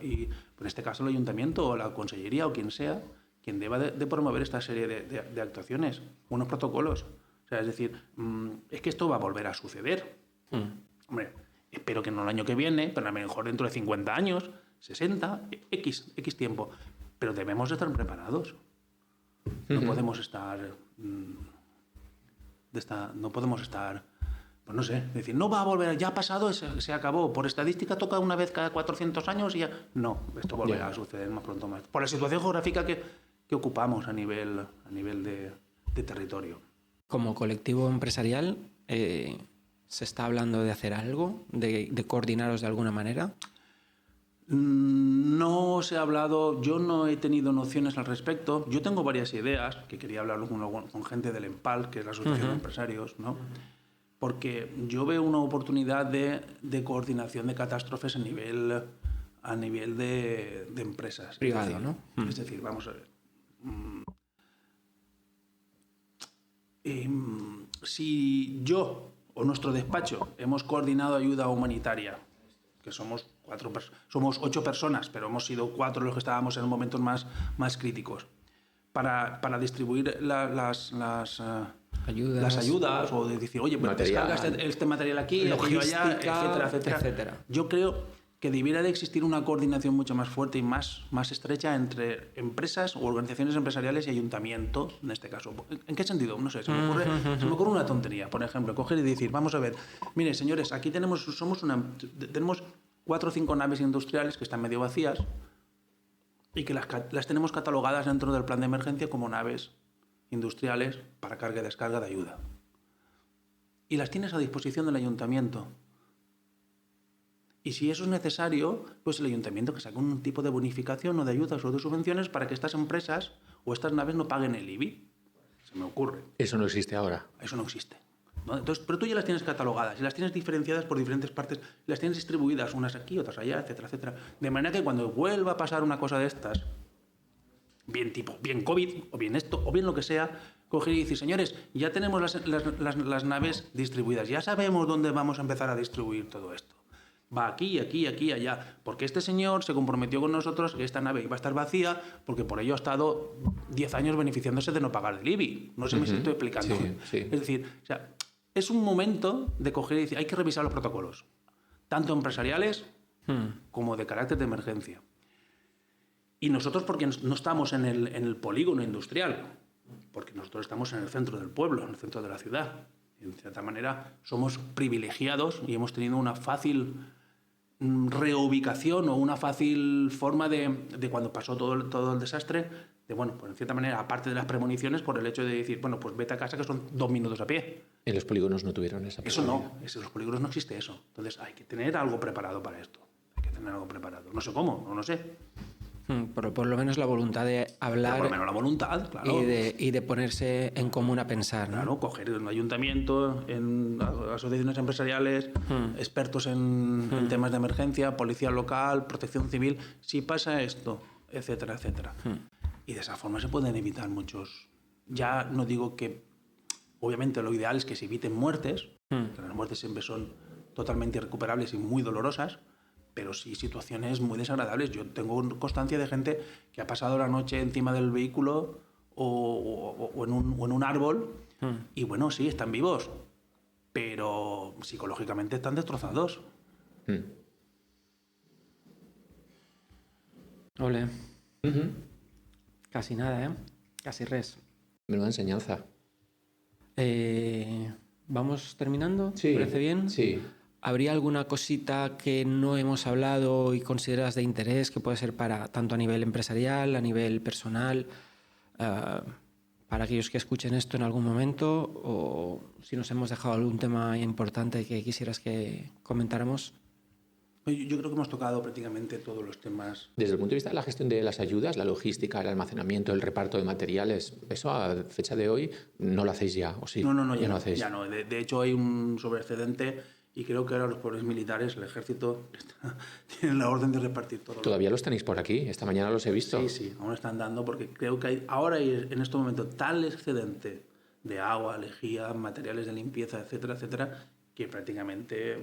y en este caso el ayuntamiento o la consellería o quien sea quien deba de promover esta serie de actuaciones, unos protocolos. O sea, es decir, es que esto va a volver a suceder. Hombre, espero que no el año que viene, pero a lo mejor dentro de 50 años, 60, X tiempo. Pero debemos de estar preparados. No podemos estar... Pues no sé, es decir, no va a volver, ya ha pasado, se acabó. Por estadística toca una vez cada 400 años y ya... No, esto volverá a suceder más pronto más. Por la situación geográfica que ocupamos a nivel de territorio. Como colectivo empresarial, ¿se está hablando de hacer algo, de coordinaros de alguna manera? No se ha hablado, yo no he tenido nociones al respecto. Yo tengo varias ideas, que quería hablar con gente del EMPAL, que es la Asociación de Empresarios, ¿no? Porque yo veo una oportunidad de coordinación de catástrofes a nivel de empresas. Privado, es decir, ¿no? Es decir, vamos a ver. Si yo o nuestro despacho hemos coordinado ayuda humanitaria, que somos 8 personas, pero hemos sido 4 los que estábamos en momentos más críticos, para distribuir las ayudas o de decir, oye, pues descarga este material aquí, aquello allá, etcétera. Yo creo que debiera de existir una coordinación mucho más fuerte y más estrecha entre empresas o organizaciones empresariales y ayuntamiento, en este caso. ¿En qué sentido? No sé, se me ocurre una tontería. Por ejemplo, coger y decir, vamos a ver, mire, señores, aquí tenemos 4 o 5 naves industriales que están medio vacías y que las tenemos catalogadas dentro del plan de emergencia como naves industriales para carga y descarga de ayuda. Y las tienes a disposición del ayuntamiento. Y si eso es necesario, pues el ayuntamiento que saque un tipo de bonificación o de ayudas o de subvenciones para que estas empresas o estas naves no paguen el IBI. Se me ocurre. Eso no existe ahora. Eso no existe, ¿no? Entonces, pero tú ya las tienes catalogadas y las tienes diferenciadas por diferentes partes, las tienes distribuidas, unas aquí, otras allá, etcétera. De manera que cuando vuelva a pasar una cosa de estas, bien COVID, o bien esto, o bien lo que sea, coger y decir, señores, ya tenemos las naves distribuidas, ya sabemos dónde vamos a empezar a distribuir todo esto. Va aquí, allá, porque este señor se comprometió con nosotros que esta nave iba a estar vacía porque por ello ha estado 10 años beneficiándose de no pagar el IBI. No sé si me estoy explicando. Sí. Es decir, o sea, es un momento de coger y decir, hay que revisar los protocolos, tanto empresariales como de carácter de emergencia. Y nosotros porque no estamos en el polígono industrial, porque nosotros estamos en el centro del pueblo, en el centro de la ciudad. En cierta manera somos privilegiados y hemos tenido una fácil reubicación o una fácil forma de cuando pasó todo el desastre, de bueno, pues en cierta manera, aparte de las premoniciones, por el hecho de decir, bueno, pues vete a casa que son 2 minutos a pie. En los polígonos no tuvieron esa posibilidad. Eso no, en los polígonos no existe eso. Entonces hay que tener algo preparado para esto. Hay que tener algo preparado. No sé cómo, no sé. Pero por lo menos la voluntad de hablar. Por lo menos la voluntad, claro. Y de ponerse en común a pensar, ¿no? Claro, coger en un ayuntamiento, en asociaciones empresariales, expertos en temas de emergencia, policía local, protección civil, si pasa esto, etcétera. Y de esa forma se pueden evitar muchos. Ya no digo que, obviamente lo ideal es que se eviten muertes, que las muertes siempre son totalmente irrecuperables y muy dolorosas, pero sí situaciones muy desagradables. Yo tengo constancia de gente que ha pasado la noche encima del vehículo o en un árbol y bueno, sí, están vivos, pero psicológicamente están destrozados. Ole. Casi nada, ¿eh? Casi res. Menuda enseñanza. ¿Vamos terminando? Sí. ¿Te parece bien? Sí. ¿Habría alguna cosita que no hemos hablado y consideras de interés que puede ser para tanto a nivel empresarial, a nivel personal, para aquellos que escuchen esto en algún momento, o si nos hemos dejado algún tema importante que quisieras que comentáramos? Yo creo que hemos tocado prácticamente todos los temas. Desde el punto de vista de la gestión de las ayudas, la logística, el almacenamiento, el reparto de materiales, eso a fecha de hoy no lo hacéis ya, ¿o sí? No, ya no hacéis. Ya no. De hecho hay un sobreexcedente y creo que ahora los poderes militares, el ejército, tienen la orden de repartir todo. ¿Todavía los tenéis por aquí? Esta mañana los he visto. Sí, aún están dando porque creo que ahora hay en este momento tal excedente de agua, lejía, materiales de limpieza, etcétera, que prácticamente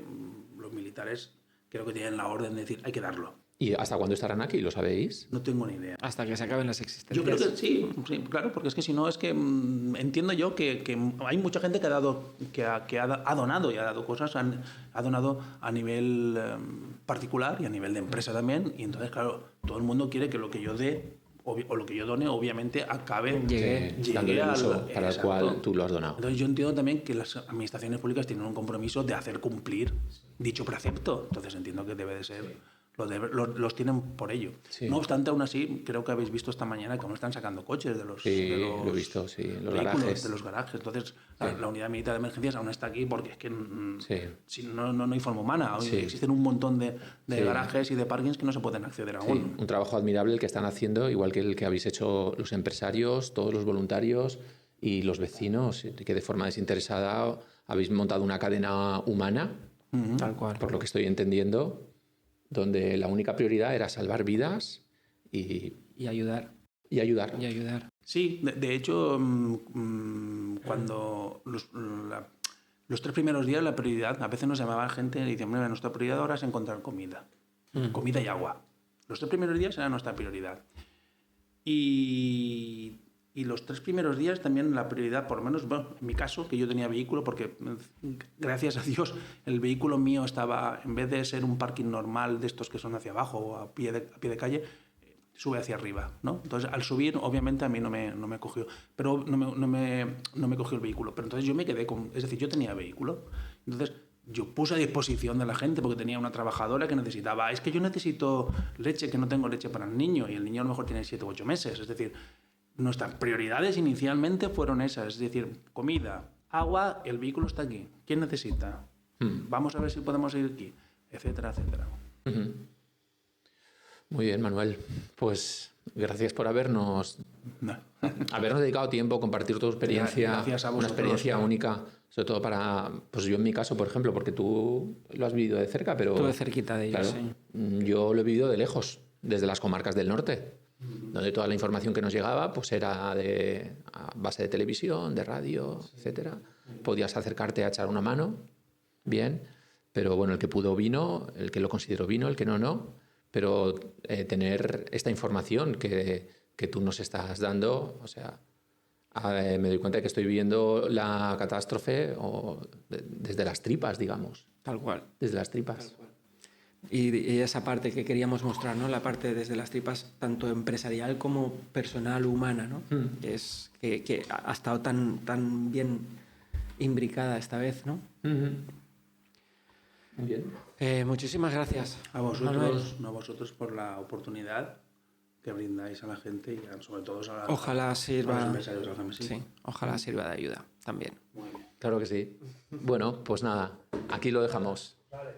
los militares creo que tienen la orden de decir hay que darlo. ¿Y hasta cuándo estarán aquí? ¿Lo sabéis? No tengo ni idea. Hasta que se acaben las existencias. Yo creo que sí, claro, porque es que si no, es que entiendo yo que hay mucha gente que ha donado y ha dado cosas, ha donado a nivel particular y a nivel de empresa también, y entonces, claro, todo el mundo quiere que lo que yo dé o lo que yo done, obviamente, acabe Llegue dándole el al uso para el exacto. cual tú lo has donado. Entonces yo entiendo también que las administraciones públicas tienen un compromiso de hacer cumplir dicho precepto. Entonces entiendo que debe de ser... Los tienen por ello. Sí. No obstante, aún así, creo que habéis visto esta mañana que aún están sacando coches de los, Sí, de los lo he visto, sí, en los vehículos, garajes. de los garajes. Entonces, la unidad militar de emergencias aún está aquí porque es que si no hay forma humana. Hoy Sí. existen un montón de garajes y de parkings que no se pueden acceder Sí, aún. un trabajo admirable el que están haciendo, igual que el que habéis hecho los empresarios, todos los voluntarios y los vecinos, que de forma desinteresada habéis montado una cadena humana, Tal cual. por lo que estoy entendiendo, donde la única prioridad era salvar vidas y ayudar. ayudar. Y ayudar. Sí, de hecho, cuando los 3 primeros días la prioridad, a veces nos llamaba gente y decían, mira, nuestra prioridad ahora es encontrar comida. Comida y agua. Los 3 primeros días era nuestra prioridad. Y los 3 primeros días también la prioridad, por lo menos, bueno, en mi caso, que yo tenía vehículo, porque gracias a Dios el vehículo mío estaba, en vez de ser un parking normal de estos que son hacia abajo o a pie de calle, sube hacia arriba, ¿no? Entonces, al subir, obviamente, a mí no me cogió, pero no me cogió el vehículo. Pero entonces yo me quedé con... Es decir, yo tenía vehículo. Entonces, yo puse a disposición de la gente porque tenía una trabajadora que necesitaba... Es que yo necesito leche, que no tengo leche para el niño, y el niño a lo mejor tiene 7 u 8 meses. Es decir, nuestras prioridades inicialmente fueron esas. Es decir, comida, agua, el vehículo está aquí. ¿Quién necesita? Vamos a ver si podemos ir aquí, etcétera, etcétera. Muy bien, Manuel. Pues gracias por habernos dedicado tiempo, compartir tu experiencia, Gracias a una vosotros. experiencia única, sobre todo para, pues yo en mi caso, por ejemplo, porque tú lo has vivido de cerca, pero... Estuve cerquita de ellos, claro, sí. yo lo he vivido de lejos, desde las comarcas del norte, donde toda la información que nos llegaba pues era a base de televisión, de radio, etcétera. Podías acercarte a echar una mano, bien, pero bueno, el que pudo vino, el que lo consideró vino, el que no. Pero tener esta información que tú nos estás dando, o sea, me doy cuenta de que estoy viviendo la catástrofe desde las tripas, digamos. Tal cual. Desde las tripas. Y esa parte que queríamos mostrar, ¿no? La parte desde las tripas, tanto empresarial como personal, humana, ¿no? Que ha estado tan bien imbricada esta vez, ¿no? Muy bien. Muchísimas gracias. A vosotros por la oportunidad que brindáis a la gente y sobre todo Ojalá sirva, a los empresarios del Algemesí. sí, ojalá sirva de ayuda también. Muy bien. Claro que sí. Bueno, pues nada, aquí lo dejamos. Vale.